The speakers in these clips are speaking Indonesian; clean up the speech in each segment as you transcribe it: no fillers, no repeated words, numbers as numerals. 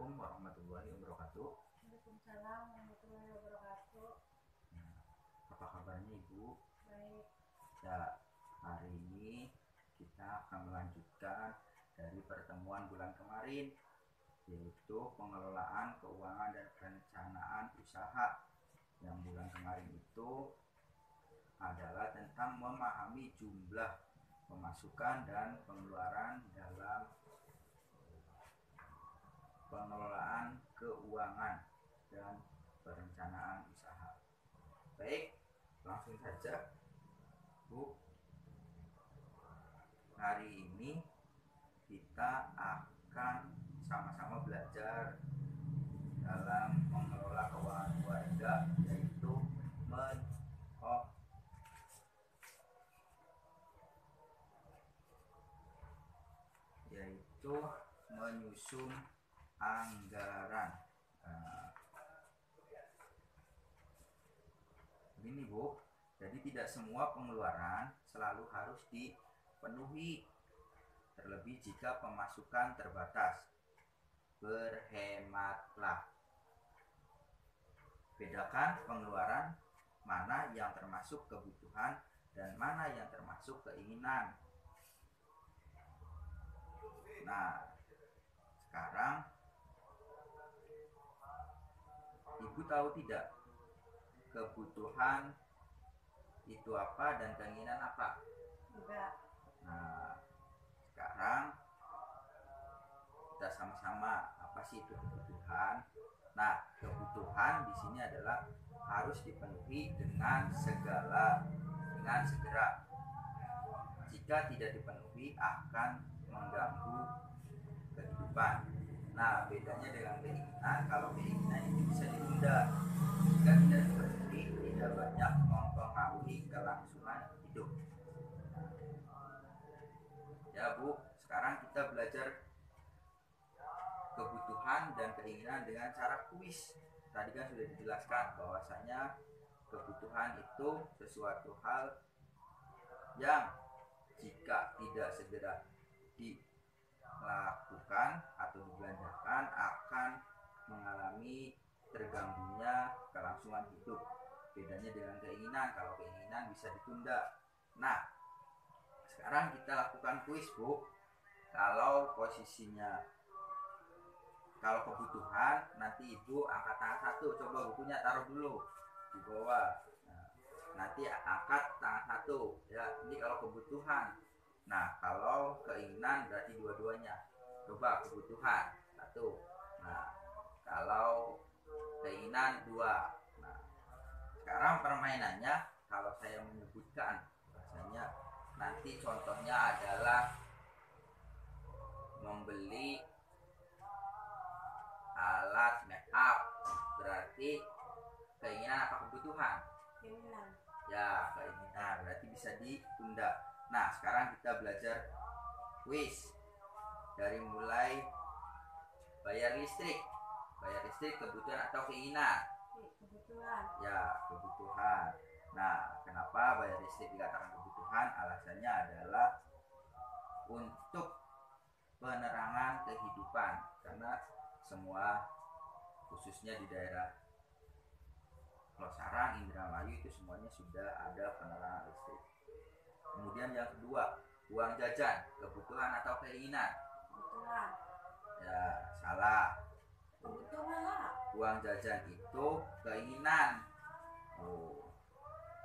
Assalamualaikum warahmatullahi wabarakatuh. Waalaikumsalam warahmatullahi wabarakatuh. Nah, apa kabarnya Ibu? Baik. Ya, hari ini kita akan melanjutkan dari pertemuan bulan kemarin, yaitu pengelolaan keuangan dan perencanaan usaha. Yang bulan kemarin itu adalah tentang memahami jumlah pemasukan dan pengeluaran dalam pengelolaan keuangan dan perencanaan usaha. Baik, langsung saja Bu. Hari ini kita akan sama-sama belajar dalam mengelola keuangan keluarga, yaitu menyusun anggaran. Begini Bu, jadi tidak semua pengeluaran selalu harus dipenuhi, terlebih jika pemasukan terbatas. Berhematlah. Bedakan pengeluaran mana yang termasuk kebutuhan dan mana yang termasuk keinginan. Nah, sekarang Ibu tahu tidak kebutuhan itu apa dan keinginan apa? Enggak. Nah, sekarang kita sama-sama apa sih itu kebutuhan? Nah, kebutuhan di sini adalah harus dipenuhi dengan segera. Jika tidak dipenuhi akan mengganggu kehidupan. Nah, bedanya dengan keinginan, kalau keinginan itu bisa ditunda. Jika tidak dipenuhi, tidak banyak mempengaruhi kelangsungan hidup. Ya Bu, sekarang kita belajar kebutuhan dan keinginan dengan cara kuis. Tadi kan sudah dijelaskan bahwasanya kebutuhan itu sesuatu hal yang jika tidak segera dilakukan atau dibelanjakan akan mengalami terganggunya kelangsungan hidup. Bedanya dengan keinginan, kalau keinginan bisa ditunda. Nah, sekarang kita lakukan kuis Bu. Kalau posisinya, kalau kebutuhan, nanti Ibu angkat tangan satu. Coba bukunya taruh dulu di bawah. Nah, nanti angkat tangan satu. Ya, ini kalau kebutuhan. Nah, kalau keinginan berarti dua-duanya. Coba kebutuhan satu. Nah, kalau keinginan dua. Nah, sekarang permainannya, kalau saya menyebutkan, bahasanya nanti contohnya adalah membeli alat make up, berarti keinginan apa kebutuhan? Keinginan. Ya, keinginan, berarti bisa ditunda. Nah, sekarang kita belajar kuis. Dari mulai bayar listrik kebutuhan atau keinginan? Kebutuhan. Ya, kebutuhan. Nah, kenapa bayar listrik dikatakan kebutuhan? Alasannya adalah untuk penerangan kehidupan, karena semua, khususnya di daerah Losarang, Indramayu itu semuanya sudah ada penerangan listrik. Kemudian yang kedua, uang jajan, kebutuhan atau keinginan? Kebutuhan. Ya, salah. Kebutuhan lah. Uang jajan itu keinginan. Oh.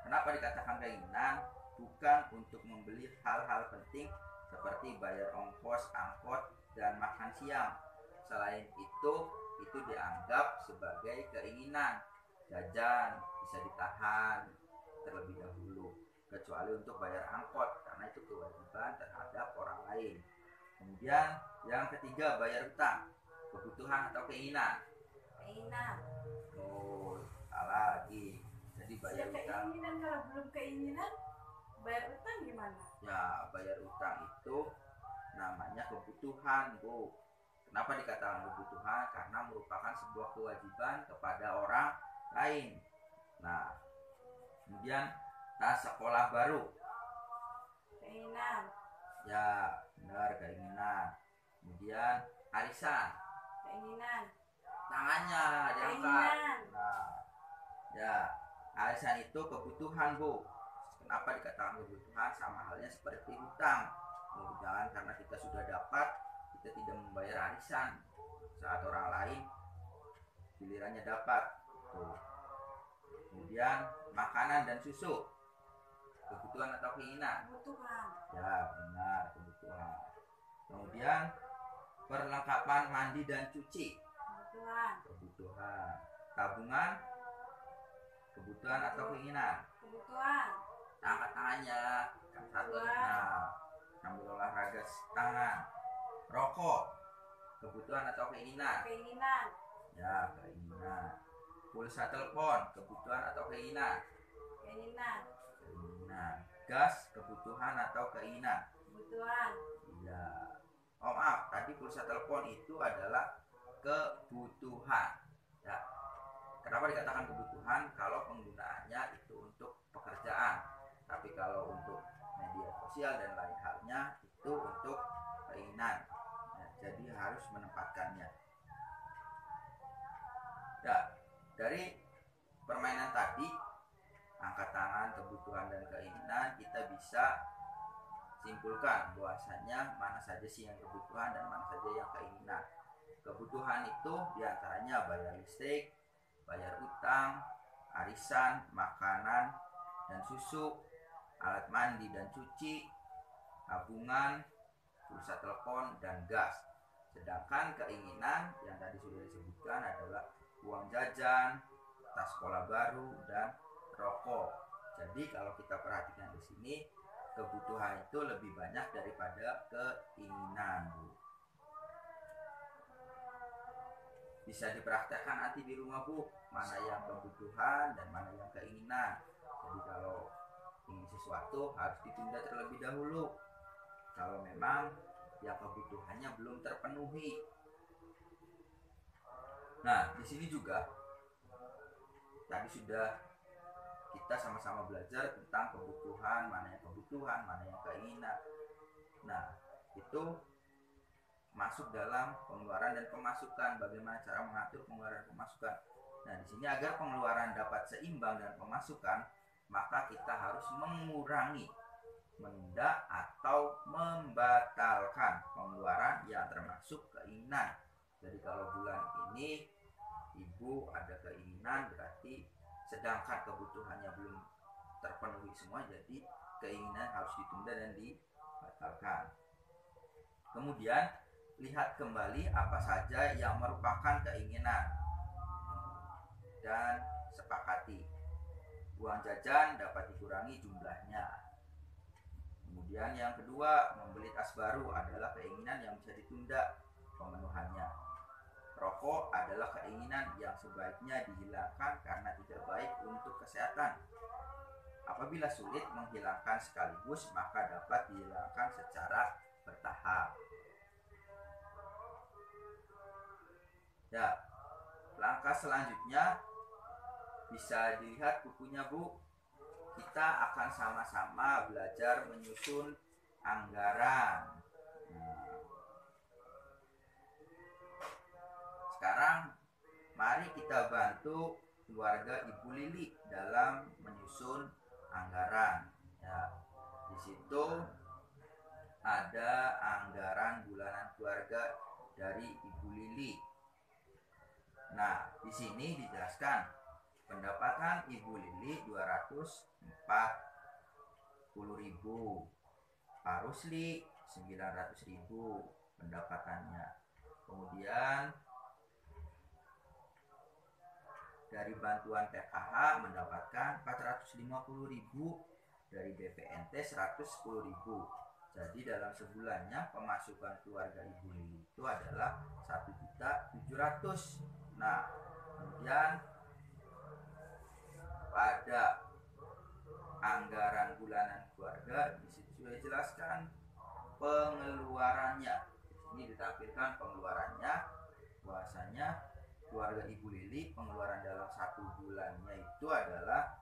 Kenapa dikatakan keinginan? Bukan untuk membeli hal-hal penting seperti bayar ongkos, angkot, dan makan siang. Selain itu dianggap sebagai keinginan. Jajan bisa ditahan terlebih dahulu, kecuali untuk bayar angkot, karena itu kewajiban terhadap orang lain. Kemudian yang ketiga, bayar utang, kebutuhan atau keinginan? Keinginan. Oh, salah lagi. Jadi bayar utang. Keinginan, kalau belum keinginan, bayar utang gimana? Ya, bayar utang itu namanya kebutuhan Bu. Kenapa dikatakan kebutuhan? Karena merupakan sebuah kewajiban kepada orang lain. Nah, kemudian tas sekolah baru. Keinginan. Ya, benar, keinginan. Kemudian arisan. Keinginan. Tangannya diangkat. Keinginan. Nah, ya, arisan itu kebutuhan, Bu. Kenapa dikatakan kebutuhan? Sama halnya seperti hutang. Jangan karena kita sudah dapat, kita tidak membayar arisan saat orang lain gilirannya dapat. Tuh. Kemudian makanan dan susu, kebutuhan atau keinginan? Kebutuhan. Ya, benar, kebutuhan. Kemudian perlengkapan mandi dan cuci, Kebutuhan. kebutuhan. Tabungan, kebutuhan atau keinginan? Kebutuhan. Angkat tangannya, yang satu. Kebutuhan. Nah, sambil olahraga tangan. Rokok, kebutuhan atau keinginan? Keinginan. Ya, keinginan. Pulsa telepon, kebutuhan atau keinginan? Keinginan. Keinginan. Gas, kebutuhan atau keinginan? Kebutuhan. Ya. Oh maaf, tadi pulsa telepon itu adalah kebutuhan. Ya. Kenapa dikatakan kebutuhan? Kalau penggunaannya itu untuk pekerjaan. Tapi kalau untuk media sosial dan lain halnya itu untuk keinginan. Ya, jadi harus menempatkannya. Ya, dari permainan tadi, angkat tangan, kebutuhan dan keinginan, kita bisa simpulkan bahwasanya mana saja sih yang kebutuhan dan mana saja yang keinginan. Kebutuhan itu diantaranya bayar listrik, bayar utang, arisan, makanan dan susu, alat mandi dan cuci, tabungan, pulsa telepon dan gas. Sedangkan keinginan yang tadi sudah disebutkan adalah uang jajan, tas sekolah baru dan rokok. Jadi kalau kita perhatikan di sini, kebutuhan itu lebih banyak daripada keinginan, Bu. Bisa dipraktekkan nanti di rumah, Bu, mana yang kebutuhan dan mana yang keinginan. Jadi kalau ingin sesuatu harus ditunda terlebih dahulu kalau memang yang kebutuhannya belum terpenuhi. Nah, di sini juga tadi sudah kita sama-sama belajar tentang kebutuhan, mana yang kebutuhan, mana yang keinginan. Nah, itu masuk dalam pengeluaran dan pemasukan. Bagaimana cara mengatur pengeluaran dan pemasukan? Nah, di sini agar pengeluaran dapat seimbang dengan pemasukan, maka kita harus mengurangi, menunda atau membatalkan pengeluaran yang termasuk keinginan. Jadi kalau bulan ini ibu ada keinginan, berarti sedangkan kebutuhannya belum terpenuhi semua, jadi keinginan harus ditunda dan dibatalkan. Kemudian lihat kembali apa saja yang merupakan keinginan dan sepakati. Uang jajan dapat dikurangi jumlahnya. Kemudian yang kedua, membeli tas baru adalah keinginan yang bisa ditunda pemenuhannya. Rokok adalah keinginan yang sebaiknya dihilangkan karena tidak baik untuk kesehatan. Apabila sulit menghilangkan sekaligus, maka dapat dihilangkan secara bertahap. Ya, langkah selanjutnya bisa dilihat bukunya, Bu. Kita akan sama-sama belajar menyusun anggaran. Sekarang mari kita bantu keluarga Ibu Lili dalam menyusun anggaran. Ya, di situ ada anggaran bulanan keluarga dari Ibu Lili. Nah, di sini dijelaskan pendapatan Ibu Lili 240.000, Pak Rusli 900.000 pendapatannya. Kemudian dari bantuan PKH mendapatkan 450.000, dari BPNT 110.000. Jadi dalam sebulannya pemasukan keluarga Ibu Lili itu adalah 1.700.000. Nah, kemudian pada anggaran bulanan keluarga di situ sudah dijelaskan pengeluarannya. Ini ditampilkan pengeluarannya, bahwasanya keluarga Ibu Lili pengeluaran dalam satu bulannya itu adalah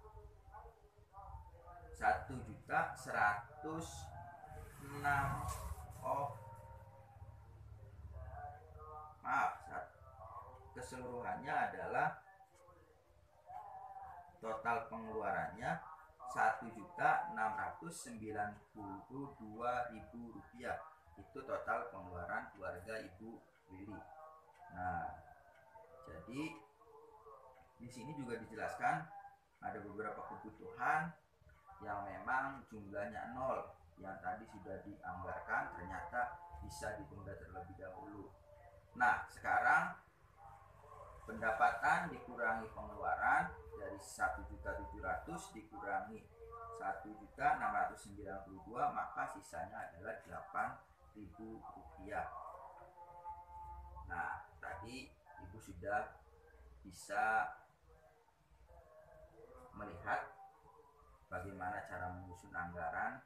1.106.000. Maaf, keseluruhannya adalah total pengeluarannya Rp1.692.000. Itu total pengeluaran keluarga Ibu Lili. Nah, jadi di sini juga dijelaskan ada beberapa kebutuhan yang memang jumlahnya 0, yang tadi sudah dianggarkan ternyata bisa ditunda terlebih dahulu. Nah, sekarang pendapatan dikurangi pengeluaran, dari 1.700.000 dikurangi 1.692.000, maka sisanya adalah Rp8.000. Nah, tadi Ibu sudah bisa melihat bagaimana cara menyusun anggaran.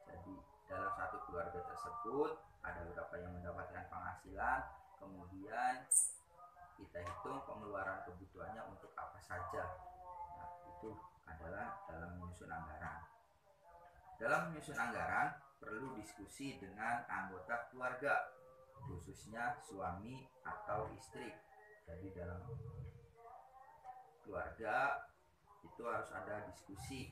Jadi dalam satu keluarga tersebut ada beberapa yang mendapatkan penghasilan, kemudian kita hitung pengeluaran kebutuhannya untuk apa saja. Nah, itu adalah dalam menyusun anggaran. Dalam menyusun anggaran perlu diskusi dengan anggota keluarga, khususnya suami atau istri. Jadi dalam keluarga itu harus ada diskusi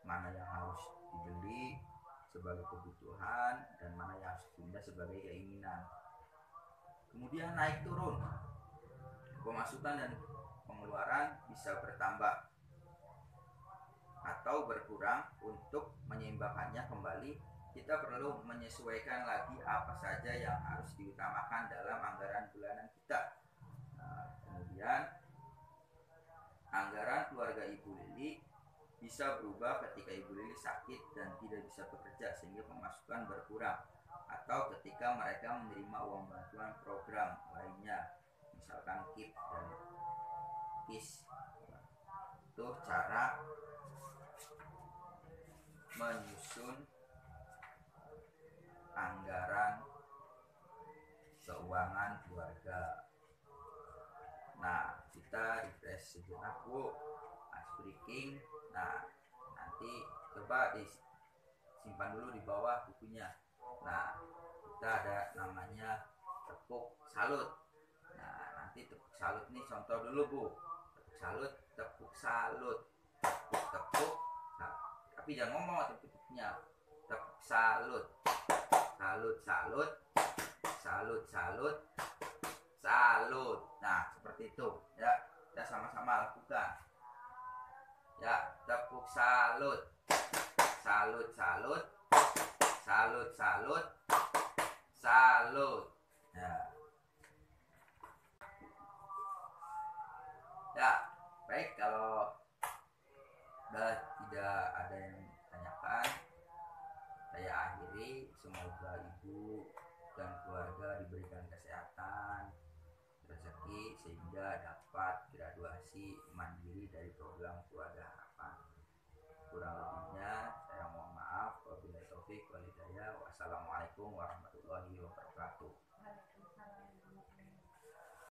mana yang harus dibeli sebagai kebutuhan dan mana yang harus ditunda sebagai keinginan. Kemudian naik turun, pemasukan dan pengeluaran bisa bertambah atau berkurang. Untuk menyeimbangkannya kembali, kita perlu menyesuaikan lagi apa saja yang harus diutamakan dalam anggaran bulanan kita. Nah, kemudian anggaran keluarga Ibu Lili bisa berubah ketika Ibu Lili sakit dan tidak bisa bekerja sehingga pemasukan berkurang, atau ketika mereka menerima uang bantuan program lainnya, misalkan KIP dan KIS. Itu cara menyusun anggaran keuangan keluarga. Nah, kita refresh sejenak, Bu. Ice breaking. Nah, nanti coba disimpan dulu di bawah bukunya. Nah, kita ada namanya tepuk salut. Nah, nanti tepuk salut nih contoh dulu, Bu. Tepuk salut, tepuk salut, tepuk. Nah, tapi jangan ngomong tepuknya. Tepuk salut, salut, salut, salut, salut, salut. Nah, seperti itu ya. Kita sama-sama lakukan. Ya, tepuk salut, salut, salut, salut, salut, salut. Ya. Ya, baik, kalau sudah tidak ada yang tanyakan, saya akhiri. Semoga Ibu dan keluarga diberikan kesehatan, rezeki, sehingga dapat graduasi mandiri dari program Keluarga Harapan. Kurang lebih